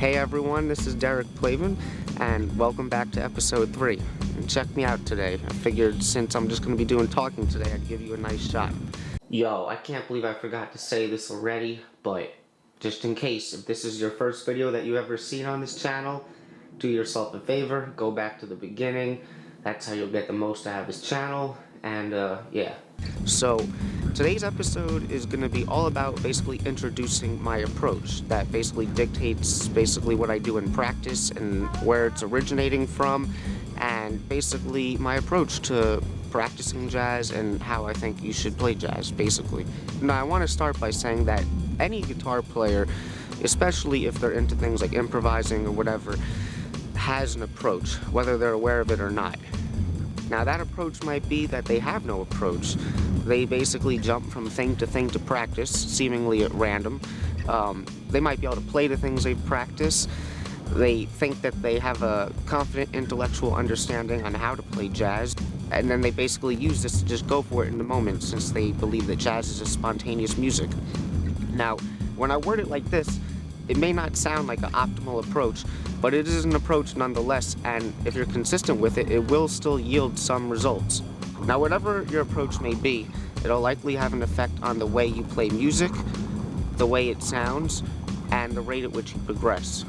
Hey everyone, this is Derek Plavin, and welcome back to episode 3. And check me out today. I figured since I'm just going to be doing talking today, I'd give you a nice shot. Yo, I can't believe I forgot to say this already, but just in case, if this is your first video that you ever seen on this channel, do yourself a favor, go back to the beginning. That's how you'll get the most out of this channel, and yeah. So, today's episode is going to be all about basically introducing my approach that basically dictates what I do in practice and where it's originating from, and basically my approach to practicing jazz and how I think you should play jazz, basically. Now, I want to start by saying that any guitar player, especially if they're into things like improvising or whatever, has an approach, whether they're aware of it or not. Now, that approach might be that they have no approach. They basically jump from thing to practice, seemingly at random. They might be able to play the things they practice. They think that they have a confident intellectual understanding on how to play jazz, and then they basically use this to just go for it in the moment, since they believe that jazz is a spontaneous music. Now, when I word it like this, it may not sound like an optimal approach, but it is an approach nonetheless, and if you're consistent with it, it will still yield some results. Now, whatever your approach may be, it'll likely have an effect on the way you play music, the way it sounds, and the rate at which you progress.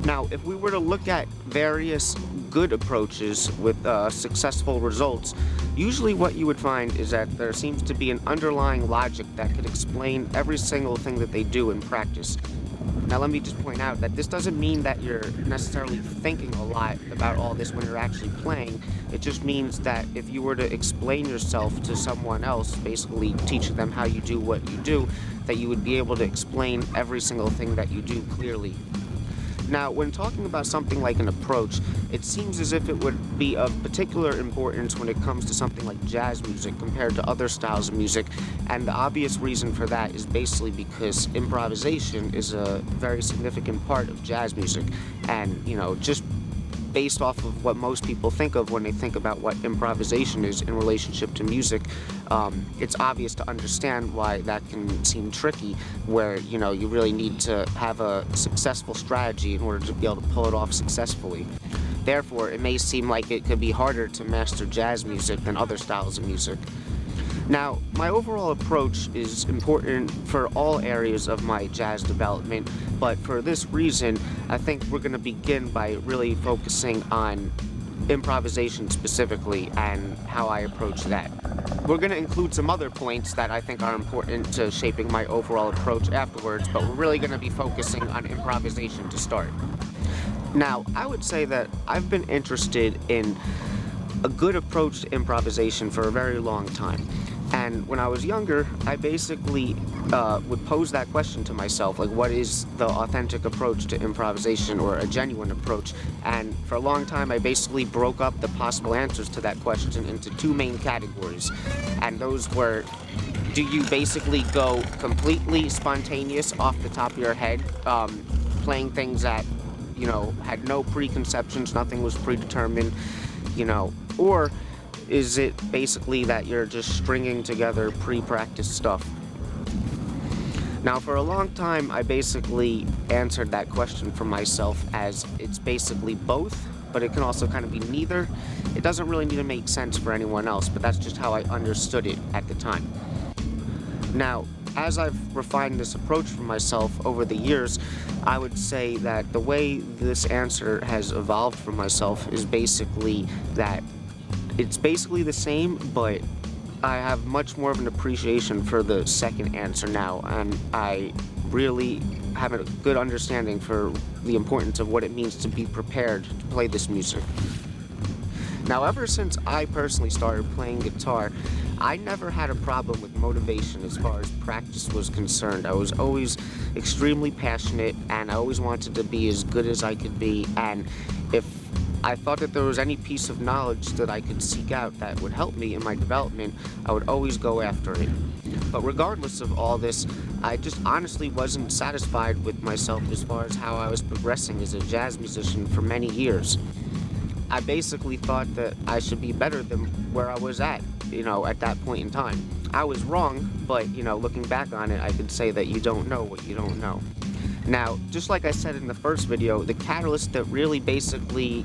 Now, if we were to look at various good approaches with successful results, usually what you would find is that there seems to be an underlying logic that could explain every single thing that they do in practice. Now, let me just point out that this doesn't mean that you're necessarily thinking a lot about all this when you're actually playing. It just means that if you were to explain yourself to someone else, basically teaching them how you do what you do, that you would be able to explain every single thing that you do clearly. Now, when talking about something like an approach, it seems as if it would be of particular importance when it comes to something like jazz music compared to other styles of music, and the obvious reason for that is basically because improvisation is a very significant part of jazz music, and, just based off of what most people think of when they think about what improvisation is in relationship to music, it's obvious to understand why that can seem tricky, where, you really need to have a successful strategy in order to be able to pull it off successfully. Therefore, it may seem like it could be harder to master jazz music than other styles of music. Now, my overall approach is important for all areas of my jazz development, but for this reason, I think we're going to begin by really focusing on improvisation specifically and how I approach that. We're going to include some other points that I think are important to shaping my overall approach afterwards, but we're really going to be focusing on improvisation to start. Now, I would say that I've been interested in a good approach to improvisation for a very long time. And when I was younger, I basically would pose that question to myself, like, what is the authentic approach to improvisation, or a genuine approach? And for a long time, I basically broke up the possible answers to that question into two main categories. And those were, do you basically go completely spontaneous off the top of your head, playing things that, had no preconceptions, nothing was predetermined, or is it basically that you're just stringing together pre-practice stuff? Now, for a long time, I basically answered that question for myself as it's basically both, but it can also kind of be neither. It doesn't really need to make sense for anyone else, but that's just how I understood it at the time. Now, as I've refined this approach for myself over the years, I would say that the way this answer has evolved for myself is basically that it's basically the same, but I have much more of an appreciation for the second answer now, and I really have a good understanding for the importance of what it means to be prepared to play this music. Now, ever since I personally started playing guitar, I never had a problem with motivation as far as practice was concerned. I was always extremely passionate, and I always wanted to be as good as I could be, and if I thought that there was any piece of knowledge that I could seek out that would help me in my development, I would always go after it. But regardless of all this, I just honestly wasn't satisfied with myself as far as how I was progressing as a jazz musician for many years. I basically thought that I should be better than where I was at that point in time. I was wrong, but, looking back on it, I could say that you don't know what you don't know. Now, just like I said in the first video, the catalyst that really basically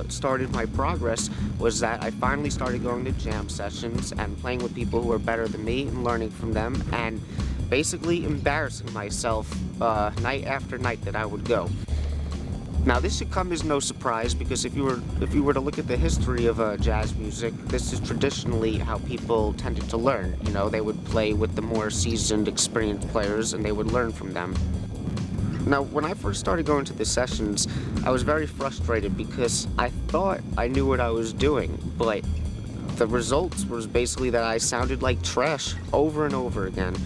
started my progress was that I finally started going to jam sessions and playing with people who are better than me and learning from them, and basically embarrassing myself night after night that I would go. Now, this should come as no surprise, because if you were to look at the history of jazz music, this is traditionally how people tended to learn. You know, they would play with the more seasoned, experienced players, and they would learn from them. Now, when I first started going to the sessions, I was very frustrated because I thought I knew what I was doing, but the results was basically that I sounded like trash over and over again.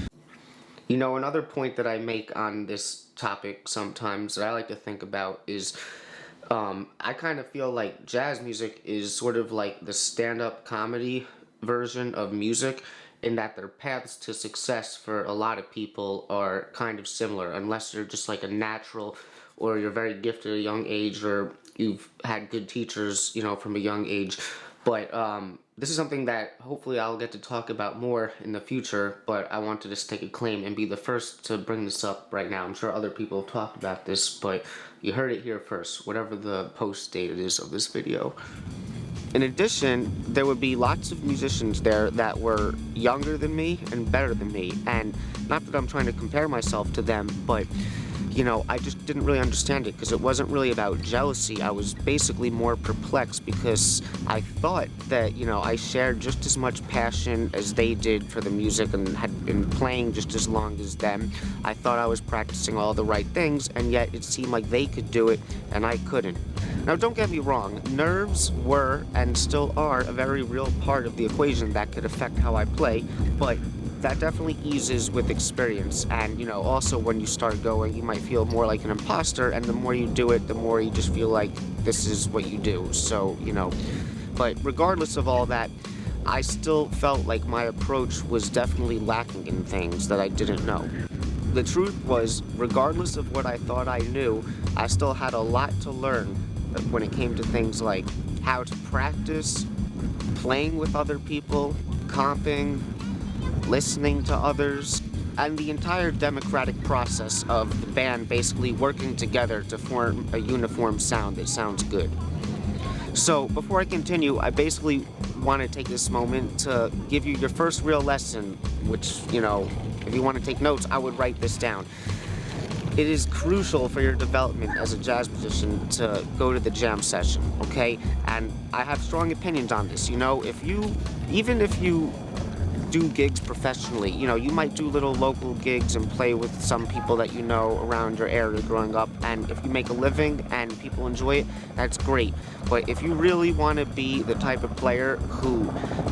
You know, another point that I make on this topic sometimes that I like to think about is I kind of feel like jazz music is sort of like the stand-up comedy version of music, in that their paths to success for a lot of people are kind of similar, unless you're just like a natural, or you're very gifted at a young age, or you've had good teachers, you know, from a young age. But this is something that hopefully I'll get to talk about more in the future, but I want to just take a claim and be the first to bring this up right now. I'm sure other people have talked about this, but you heard it here first, whatever the post date is of this video. In addition, there would be lots of musicians there that were younger than me and better than me, and not that I'm trying to compare myself to them, but you know, I just didn't really understand it, because it wasn't really about jealousy. I was basically more perplexed because I thought that, you know, I shared just as much passion as they did for the music and had been playing just as long as them. I thought I was practicing all the right things, and yet it seemed like they could do it and I couldn't. Now, don't get me wrong, nerves were and still are a very real part of the equation that could affect how I play, but that definitely eases with experience. And, you know, also when you start going, you might feel more like an imposter, and the more you do it, the more you just feel like this is what you do. So, you know, but regardless of all that, I still felt like my approach was definitely lacking in things that I didn't know. The truth was, regardless of what I thought I knew, I still had a lot to learn when it came to things like how to practice, playing with other people, comping, listening to others, and the entire democratic process of the band basically working together to form a uniform sound that sounds good. So, before I continue, I basically want to take this moment to give you your first real lesson, which, you know, if you want to take notes, I would write this down. It is crucial for your development as a jazz musician to go to the jam session, okay? And I have strong opinions on this. You know, even if you do gigs professionally, you know, you might do little local gigs and play with some people that you know around your area growing up, and if you make a living and people enjoy it, that's great. But if you really want to be the type of player who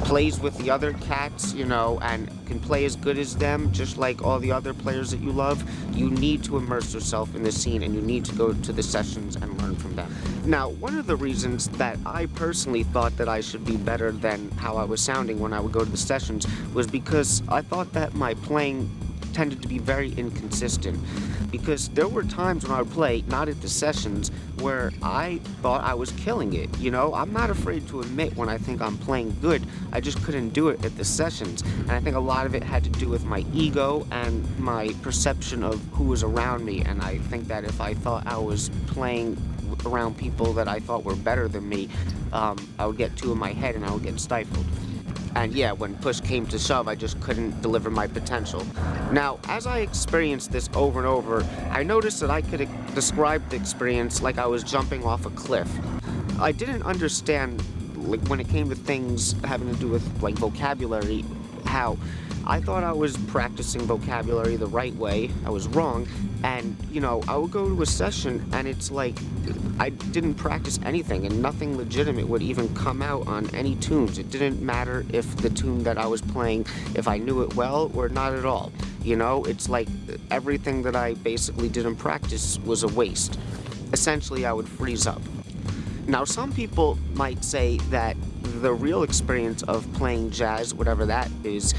plays with the other cats, you know, and can play as good as them, just like all the other players that you love, you need to immerse yourself in the scene, and you need to go to the sessions and learn from them. Now, one of the reasons that I personally thought that I should be better than how I was sounding when I would go to the sessions was because I thought that my playing tended to be very inconsistent. Because there were times when I would play, not at the sessions, where I thought I was killing it. You know, I'm not afraid to admit when I think I'm playing good. I just couldn't do it at the sessions. And I think a lot of it had to do with my ego and my perception of who was around me. And I think that if I thought I was playing around people that I thought were better than me, I would get too in my head and I would get stifled. And yeah, when push came to shove, I just couldn't deliver my potential. Now, as I experienced this over and over, I noticed that I could describe the experience like I was jumping off a cliff. I didn't understand, like, when it came to things having to do with, like, vocabulary, how I thought I was practicing vocabulary the right way. I was wrong. And, you know, I would go to a session and it's like I didn't practice anything and nothing legitimate would even come out on any tunes. It didn't matter if the tune that I was playing, if I knew it well or not at all. You know, it's like everything that I basically did in practice was a waste. Essentially, I would freeze up. Now, some people might say that the real experience of playing jazz, whatever that is,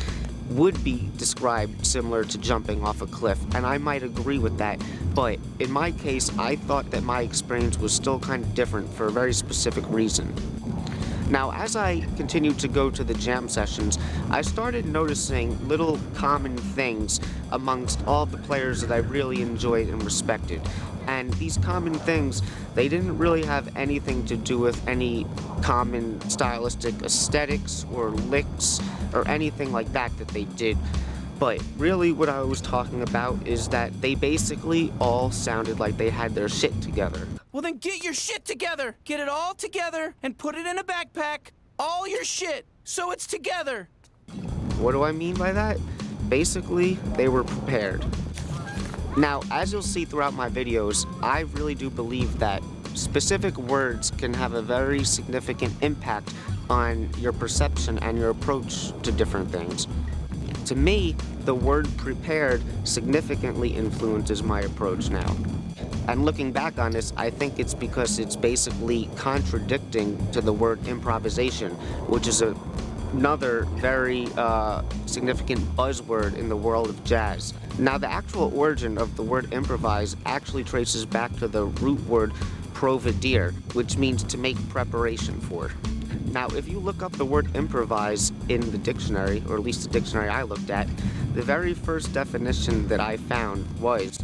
would be described similar to jumping off a cliff, and I might agree with that, but in my case, I thought that my experience was still kind of different for a very specific reason. Now, as I continued to go to the jam sessions, I started noticing little common things amongst all the players that I really enjoyed and respected. And these common things, they didn't really have anything to do with any common stylistic aesthetics or licks or anything like that that they did. But really what I was talking about is that they basically all sounded like they had their shit together. Well, then get your shit together. Get it all together and put it in a backpack. All your shit, so it's together. What do I mean by that? Basically, they were prepared. Now, as you'll see throughout my videos, I really do believe that specific words can have a very significant impact on your perception and your approach to different things. To me, the word prepared significantly influences my approach now. And looking back on this, I think it's because it's basically contradicting to the word improvisation, which is another very significant buzzword in the world of jazz. Now, the actual origin of the word improvise actually traces back to the root word providere, which means to make preparation for. Now, if you look up the word improvise in the dictionary, or at least the dictionary I looked at, the very first definition that I found was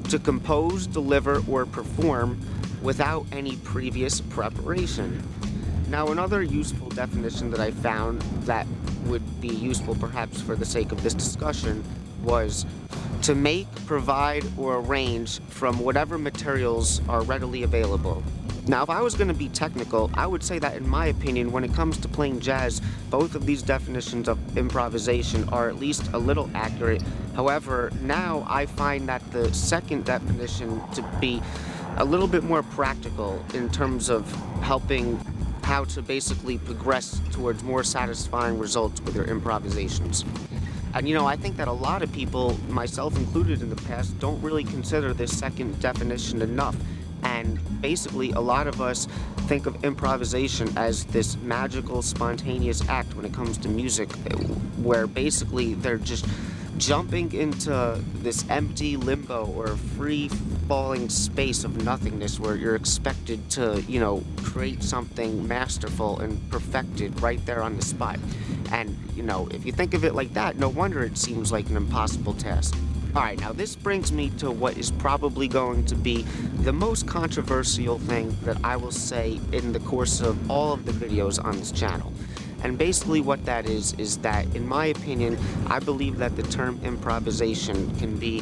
to compose, deliver, or perform without any previous preparation. Now, another useful definition that I found that would be useful perhaps for the sake of this discussion was to make, provide, or arrange from whatever materials are readily available. Now, if I was going to be technical, I would say that in my opinion, when it comes to playing jazz, both of these definitions of improvisation are at least a little accurate. However, now I find that the second definition to be a little bit more practical in terms of helping how to basically progress towards more satisfying results with your improvisations. And I think that a lot of people, myself included in the past, don't really consider this second definition enough. And basically, a lot of us think of improvisation as this magical, spontaneous act when it comes to music, where basically they're just jumping into this empty limbo or free-falling space of nothingness where you're expected to, create something masterful and perfected right there on the spot. And, if you think of it like that, no wonder it seems like an impossible task. Alright, now this brings me to what is probably going to be the most controversial thing that I will say in the course of all of the videos on this channel. And basically what that is that, in my opinion, I believe that the term improvisation can be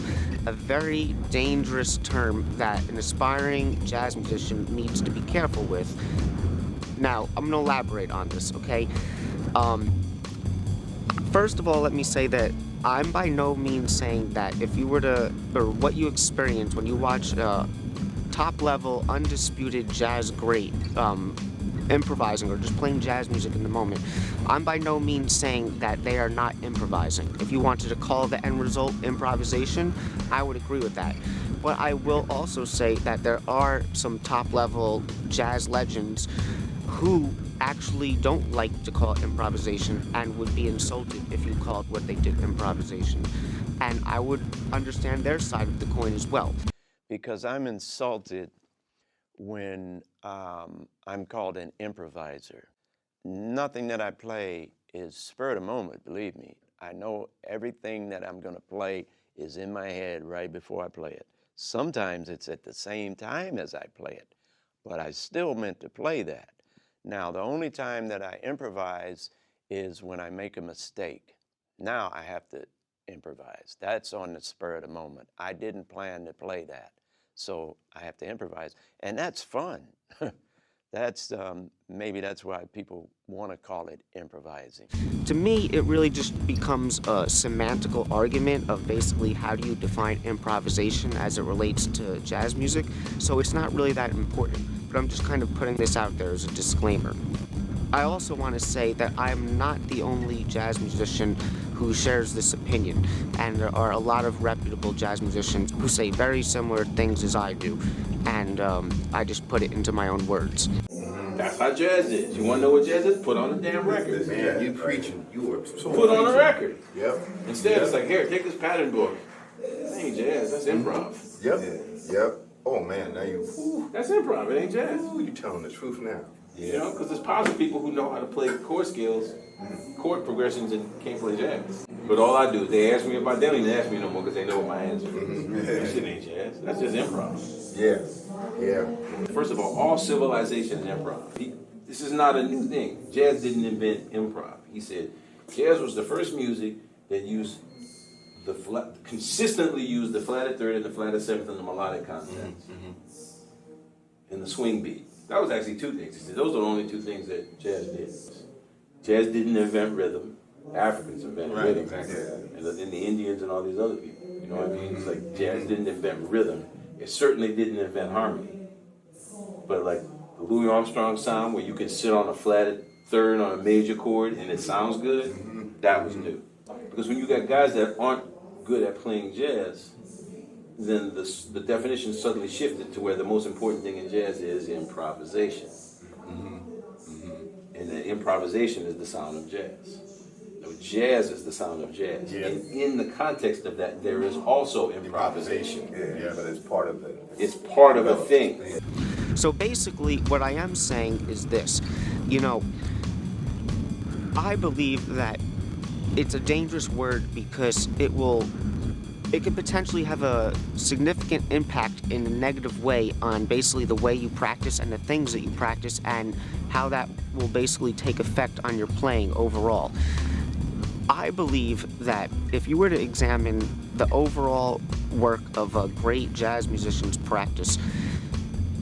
a very dangerous term that an aspiring jazz musician needs to be careful with. Now, I'm going to elaborate on this, okay? First of all, let me say that I'm by no means saying that if you were to, or what you experience when you watch top-level, undisputed jazz great improvising or just playing jazz music in the moment, I'm by no means saying that they are not improvising. If you wanted to call the end result improvisation, I would agree with that. But I will also say that there are some top-level jazz legends who actually don't like to call it improvisation and would be insulted if you called what they did improvisation. And I would understand their side of the coin as well. Because I'm insulted when I'm called an improviser. Nothing that I play is spur of the moment, believe me. I know everything that I'm gonna play is in my head right before I play it. Sometimes it's at the same time as I play it, but I still meant to play that. Now, the only time that I improvise is when I make a mistake. Now I have to improvise. That's on the spur of the moment. I didn't plan to play that, so I have to improvise, and that's fun. That's maybe that's why people want to call it improvising. To me, it really just becomes a semantical argument of basically how do you define improvisation as it relates to jazz music, so it's not really that important. But I'm just kind of putting this out there as a disclaimer. I also want to say that I'm not the only jazz musician who shares this opinion, and there are a lot of reputable jazz musicians who say very similar things as I do, and I just put it into my own words. That's how jazz is. You want to know what jazz is? Put on a damn record. Man, you preaching. You were so Put on a record. Yep. Instead, it's like, here, take this pattern book. That ain't jazz. That's improv. Yep. Yep. Oh man, now you. That's improv. It ain't jazz. Ooh, you telling the truth now. You know, because there's piles of people who know how to play chord scales, chord progressions, and can't play jazz. But all I do is they ask me about, they don't even ask me no more because they know what my answer is. That shit ain't jazz. That's just improv. Yeah. Yeah. First of all civilization is improv. This is not a new thing. Jazz didn't invent improv. He said jazz was the first music that used consistently used the flatted third and the flatted seventh and the melodic concepts and the swing beat. That was actually two things. He said those are the only two things that jazz did. Jazz didn't invent rhythm. Africans invented rhythm. Exactly. And the Indians and all these other people. You know what I mean? It's like jazz didn't invent rhythm. It certainly didn't invent harmony. But like the Louis Armstrong sound where you can sit on a flatted third on a major chord and it sounds good, that was new. Because when you got guys that aren't good at playing jazz, then the definition suddenly shifted to where the most important thing in jazz is improvisation. And the improvisation is the sound of jazz. So jazz is the sound of jazz. Yeah. And in the context of that, there is also improvisation. Yeah, but it's part of it. It's part of a thing. So basically, what I am saying is this. You know, I believe that it's a dangerous word because it could potentially have a significant impact in a negative way on basically the way you practice and the things that you practice and how that will basically take effect on your playing overall. I believe that if you were to examine the overall work of a great jazz musician's practice,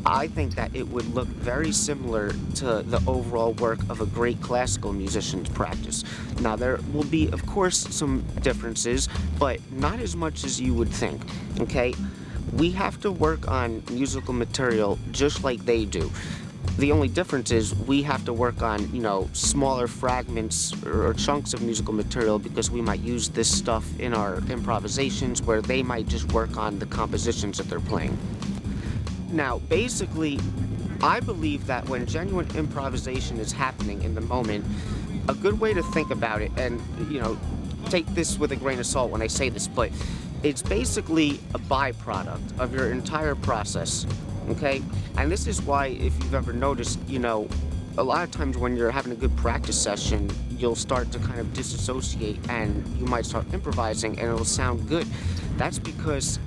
I think that it would look very similar to the overall work of a great classical musician's practice. Now, there will be, of course, some differences, but not as much as you would think, okay? We have to work on musical material just like they do. The only difference is we have to work on, you know, smaller fragments or chunks of musical material because we might use this stuff in our improvisations where they might just work on the compositions that they're playing. Now, basically, I believe that when genuine improvisation is happening in the moment, a good way to think about it, and, you know, take this with a grain of salt when I say this, but it's basically a byproduct of your entire process, okay? And this is why, if you've ever noticed, you know, a lot of times when you're having a good practice session, you'll start to kind of disassociate and you might start improvising and it'll sound good. That's because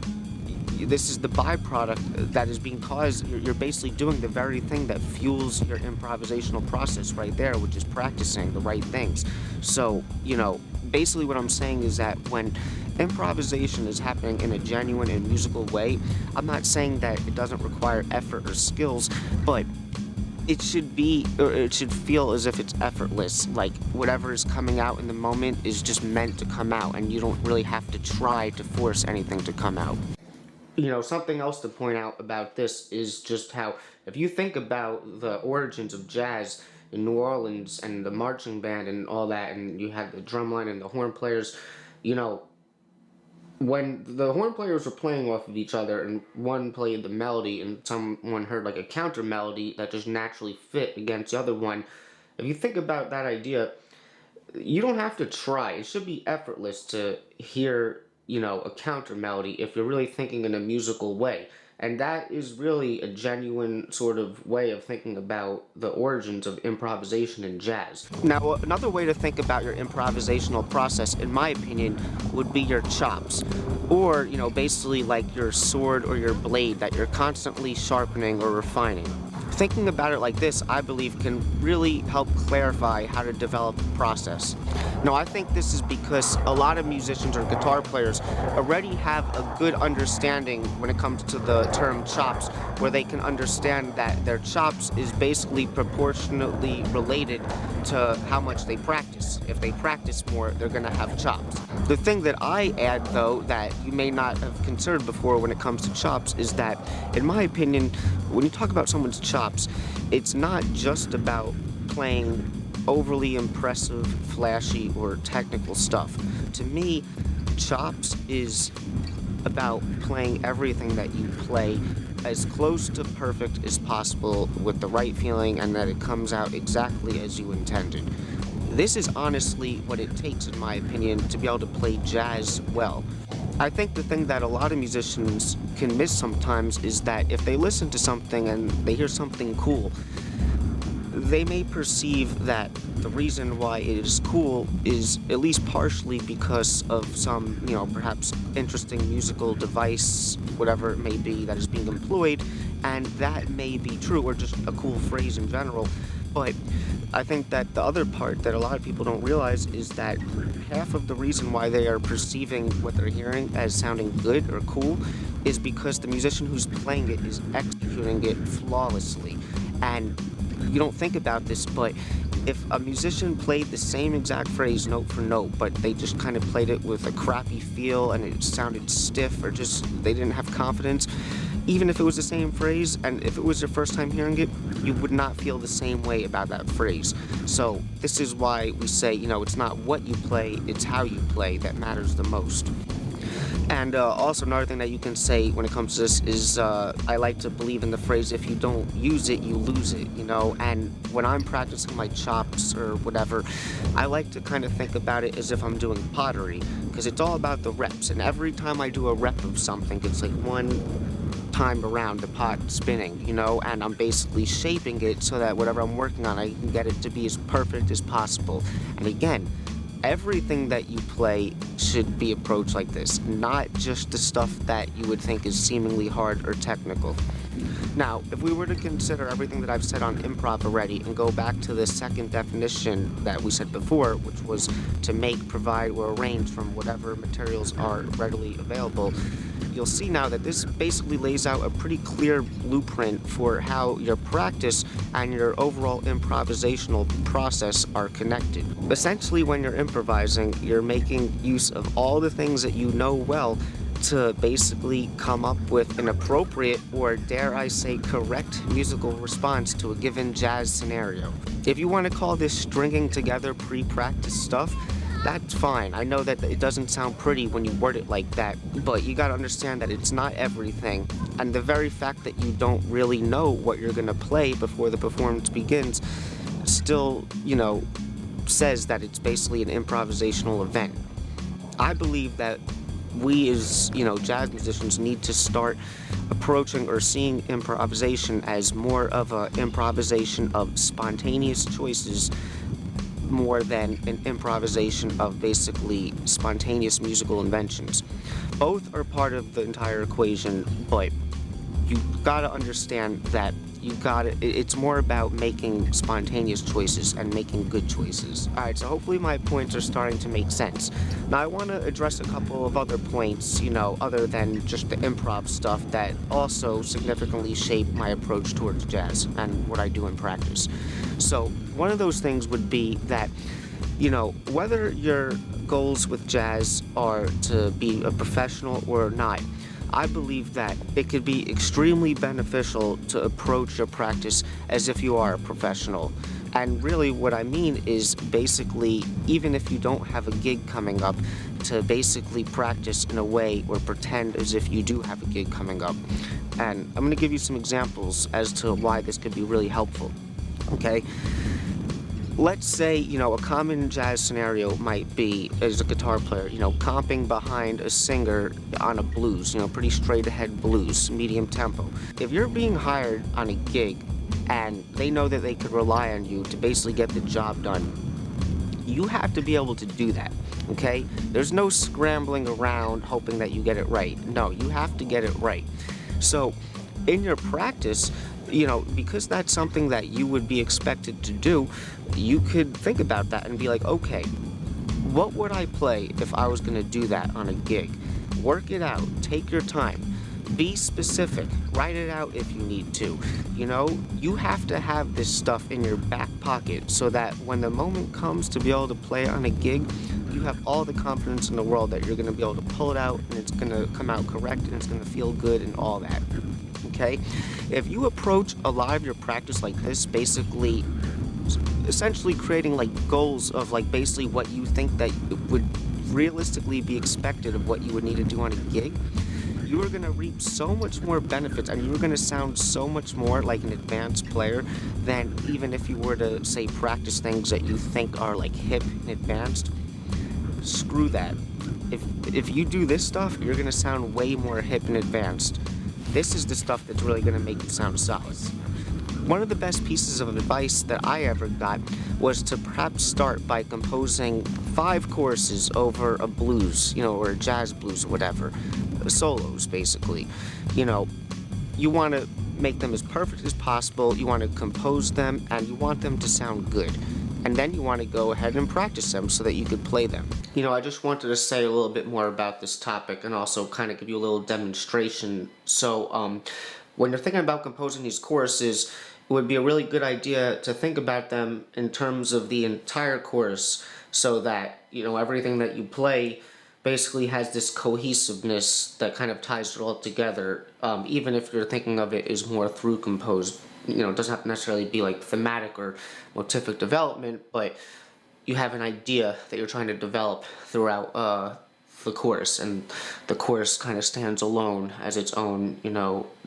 this is the byproduct that is being caused. You're basically doing the very thing that fuels your improvisational process right there, which is practicing the right things. So, you know, basically what I'm saying is that when improvisation is happening in a genuine and musical way, I'm not saying that it doesn't require effort or skills, but it should be, or it should feel as if it's effortless, like whatever is coming out in the moment is just meant to come out, and you don't really have to try to force anything to come out. You know, something else to point out about this is just how, if you think about the origins of jazz in New Orleans and the marching band and all that, and you had the drumline and the horn players, you know, when the horn players were playing off of each other and one played the melody and someone heard like a counter melody that just naturally fit against the other one, if you think about that idea, you don't have to try. It should be effortless to hear, you know, a counter melody if you're really thinking in a musical way. And that is really a genuine sort of way of thinking about the origins of improvisation in jazz. Now, another way to think about your improvisational process, in my opinion, would be your chops. Or, you know, basically like your sword or your blade that you're constantly sharpening or refining. Thinking about it like this, I believe, can really help clarify how to develop a process. Now, I think this is because a lot of musicians or guitar players already have a good understanding when it comes to the term chops, where they can understand that their chops is basically proportionately related to how much they practice. If they practice more, they're going to have chops. The thing that I add, though, that you may not have considered before when it comes to chops is that, in my opinion, when you talk about someone's chops, it's not just about playing overly impressive, flashy, or technical stuff. To me, chops is about playing everything that you play as close to perfect as possible with the right feeling and that it comes out exactly as you intended. This is honestly what it takes, in my opinion, to be able to play jazz well. I think the thing that a lot of musicians can miss sometimes is that if they listen to something and they hear something cool, they may perceive that the reason why it is cool is at least partially because of some, perhaps interesting musical device, whatever it may be, that is being employed, and that may be true, or just a cool phrase in general. But I think that the other part that a lot of people don't realize is that half of the reason why they are perceiving what they're hearing as sounding good or cool is because the musician who's playing it is executing it flawlessly. And you don't think about this, but if a musician played the same exact phrase note for note, but they just kind of played it with a crappy feel and it sounded stiff, or just they didn't have confidence, even if it was the same phrase, and if it was your first time hearing it, you would not feel the same way about that phrase. So this is why we say, it's not what you play, it's how you play that matters the most. And also another thing that you can say when it comes to this is I like to believe in the phrase, if you don't use it, you lose it, and when I'm practicing my chops or whatever, I like to kind of think about it as if I'm doing pottery, because it's all about the reps, and every time I do a rep of something, it's like one time around the pot spinning, and I'm basically shaping it so that whatever I'm working on, I can get it to be as perfect as possible. And again, everything that you play should be approached like this, not just the stuff that you would think is seemingly hard or technical. Now, if we were to consider everything that I've said on improv already and go back to the second definition that we said before, which was to make, provide, or arrange from whatever materials are readily available, you'll see now that this basically lays out a pretty clear blueprint for how your practice and your overall improvisational process are connected. Essentially, when you're improvising, you're making use of all the things that you know well to basically come up with an appropriate, or dare I say correct, musical response to a given jazz scenario. If you want to call this stringing together pre-practice stuff, that's fine. I know that it doesn't sound pretty when you word it like that, but you gotta understand that it's not everything, and the very fact that you don't really know what you're gonna play before the performance begins still, says that it's basically an improvisational event. I believe that we as, jazz musicians need to start approaching or seeing improvisation as more of an improvisation of spontaneous choices more than an improvisation of basically spontaneous musical inventions. Both are part of the entire equation, but you gotta understand that it's more about making spontaneous choices and making good choices. Alright, so hopefully my points are starting to make sense. Now I want to address a couple of other points, other than just the improv stuff that also significantly shape my approach towards jazz and what I do in practice. So one of those things would be that, whether your goals with jazz are to be a professional or not, I believe that it could be extremely beneficial to approach your practice as if you are a professional. And really what I mean is basically, even if you don't have a gig coming up, to basically practice in a way or pretend as if you do have a gig coming up. And I'm going to give you some examples as to why this could be really helpful. Okay? Let's say, a common jazz scenario might be, as a guitar player, comping behind a singer on a blues, pretty straight ahead blues, medium tempo. If you're being hired on a gig and they know that they could rely on you to basically get the job done, you have to be able to do that, okay? There's no scrambling around hoping that you get it right. No, you have to get it right. So, in your practice, because that's something that you would be expected to do, you could think about that and be like, okay, what would I play if I was going to do that on a gig? Work it out. Take your time. Be specific. Write it out if you need to. You have to have this stuff in your back pocket so that when the moment comes to be able to play on a gig, you have all the confidence in the world that you're going to be able to pull it out and it's going to come out correct and it's going to feel good and all that. Okay? If you approach a lot of your practice like this, basically, essentially creating goals of basically what you think that would realistically be expected of what you would need to do on a gig, you are going to reap so much more benefits and you're going to sound so much more like an advanced player than even if you were to, say, practice things that you think are hip and advanced. Screw that. If you do this stuff, you're going to sound way more hip and advanced this is the stuff that's really going to make it sound solid. One of the best pieces of advice that I ever got was to perhaps start by composing 5 choruses over a blues, or a jazz blues or whatever, solos basically. You want to make them as perfect as possible, you want to compose them, and you want them to sound good. And then you want to go ahead and practice them so that you could play them. I just wanted to say a little bit more about this topic and also kind of give you a little demonstration. So, when you're thinking about composing these choruses, it would be a really good idea to think about them in terms of the entire chorus so that, everything that you play basically has this cohesiveness that kind of ties it all together, even if you're thinking of it as more through composed. It doesn't have to necessarily be like thematic or motivic development, but you have an idea that you're trying to develop throughout the chorus, and the chorus kind of stands alone as its own,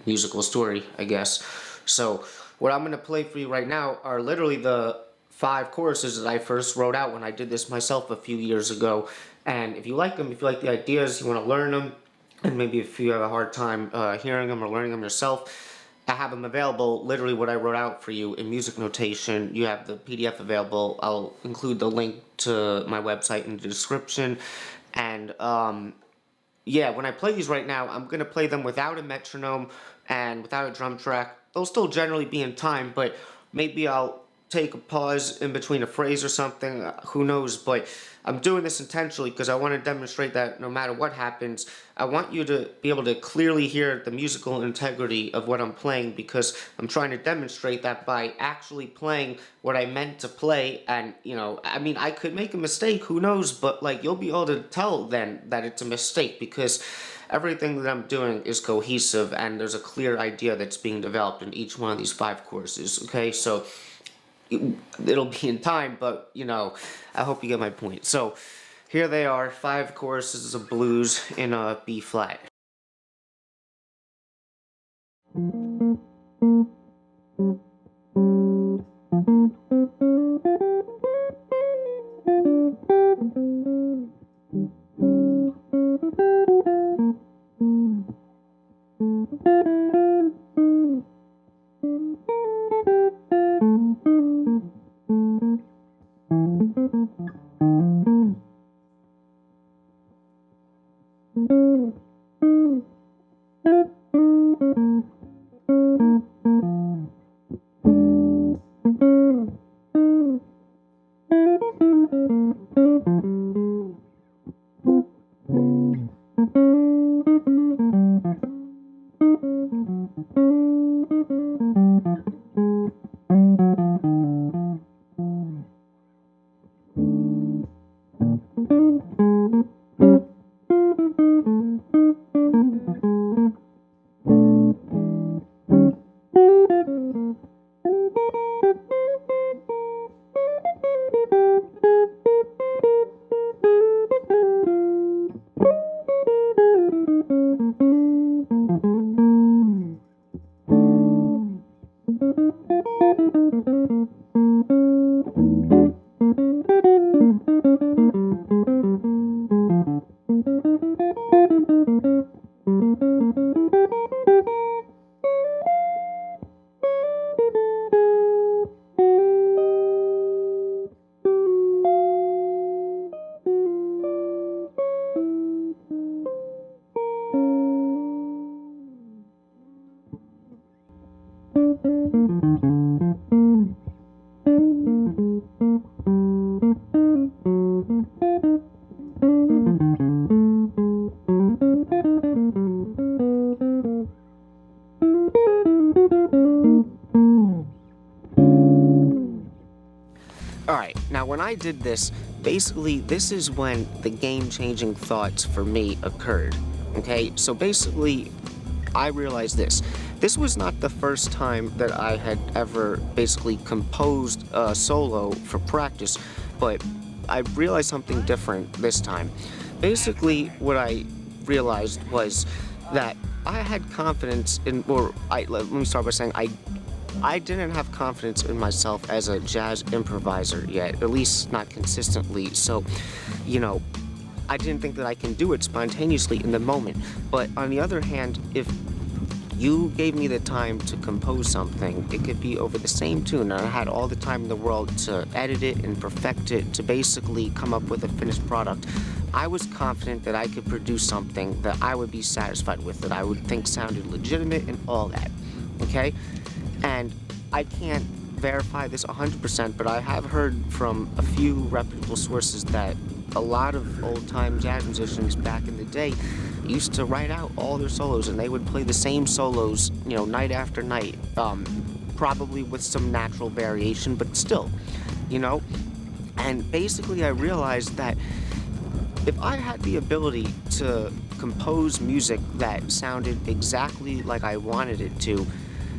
musical story, I guess. So what I'm going to play for you right now are literally the 5 choruses that I first wrote out when I did this myself a few years ago. And if you like them, if you like the ideas, you want to learn them, and maybe if you have a hard time hearing them or learning them yourself, I have them available, literally what I wrote out for you in music notation. You have the PDF available. I'll include the link to my website in the description. And yeah, when I play these right now, I'm going to play them without a metronome and without a drum track. They'll still generally be in time, but maybe I'll take a pause in between a phrase or something, who knows, but I'm doing this intentionally because I want to demonstrate that no matter what happens, I want you to be able to clearly hear the musical integrity of what I'm playing, because I'm trying to demonstrate that by actually playing what I meant to play. And, I could make a mistake, who knows, but, you'll be able to tell then that it's a mistake, because everything that I'm doing is cohesive and there's a clear idea that's being developed in each one of these 5 courses, okay? So it'll be in time, but, I hope you get my point. So here they are, 5 choruses of blues in a B flat. Alright, now when I did this, basically this is when the game-changing thoughts for me occurred, okay? So basically, I realized this. This was not the first time that I had ever basically composed a solo for practice, but I realized something different this time. Basically, what I realized was that I had confidence in, let me start by saying I didn't have confidence in myself as a jazz improviser yet, at least not consistently, so, I didn't think that I can do it spontaneously in the moment. But on the other hand, if you gave me the time to compose something, it could be over the same tune, and I had all the time in the world to edit it and perfect it to basically come up with a finished product. I was confident that I could produce something that I would be satisfied with, that I would think sounded legitimate and all that, okay? And I can't verify this 100%, but I have heard from a few reputable sources that a lot of old-time jazz musicians back in the day used to write out all their solos, and they would play the same solos, you know, night after night, probably with some natural variation, but still, you know? And basically I realized that if I had the ability to compose music that sounded exactly like I wanted it to,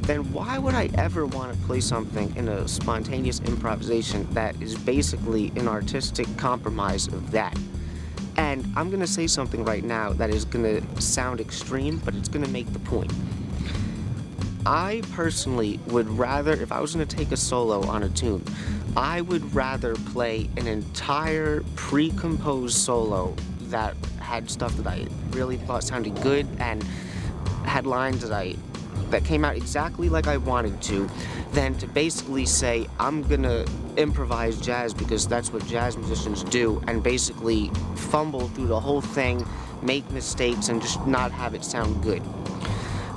then why would I ever want to play something in a spontaneous improvisation that is basically an artistic compromise of that? And I'm going to say something right now that is going to sound extreme, but it's going to make the point. I personally would rather, if I was going to take a solo on a tune, I would rather play an entire pre-composed solo that had stuff that I really thought sounded good and had lines that came out exactly like I wanted to, than to basically say, I'm gonna improvise jazz because that's what jazz musicians do, and basically fumble through the whole thing, make mistakes, and just not have it sound good.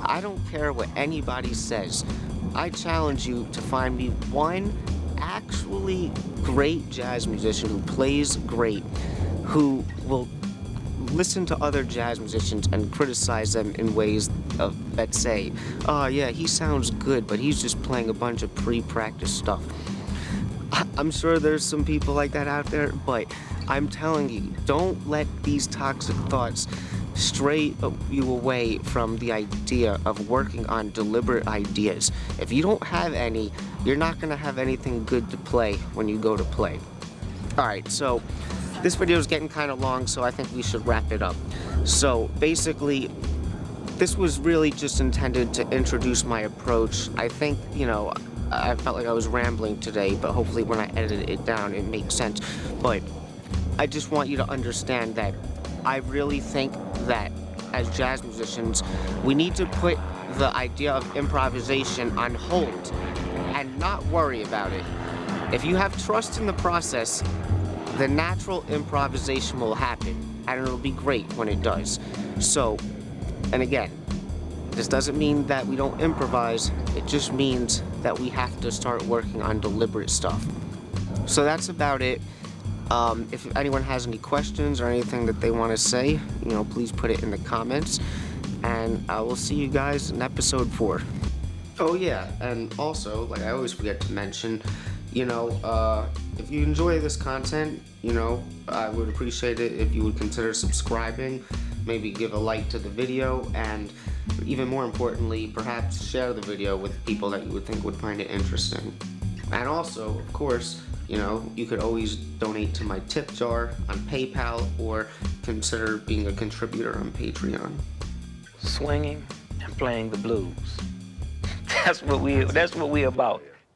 I don't care what anybody says. I challenge you to find me one actually great jazz musician who plays great, who will listen to other jazz musicians and criticize them in ways that say, oh yeah, he sounds good, but he's just playing a bunch of pre-practice stuff. I'm sure there's some people like that out there, but I'm telling you, don't let these toxic thoughts stray you away from the idea of working on deliberate ideas. If you don't have any, you're not going to have anything good to play when you go to play. Alright, so this video is getting kind of long, so I think we should wrap it up. So basically, this was really just intended to introduce my approach. I think, you know, I felt like I was rambling today, but hopefully when I edited it down, it makes sense. But I just want you to understand that I really think that as jazz musicians, we need to put the idea of improvisation on hold and not worry about it. If you have trust in the process, the natural improvisation will happen, and it'll be great when it does. So, and again, this doesn't mean that we don't improvise, it just means that we have to start working on deliberate stuff. So that's about it. If anyone has any questions or anything that they want to say, you know, please put it in the comments, and I will see you guys in episode 4. Oh yeah, and also, like I always forget to mention, you know, if you enjoy this content, you know, I would appreciate it if you would consider subscribing, maybe give a like to the video, and even more importantly, perhaps share the video with people that you would think would find it interesting. And also, of course, you know, you could always donate to my tip jar on PayPal or consider being a contributor on Patreon. Swinging and playing the blues. That's what we about.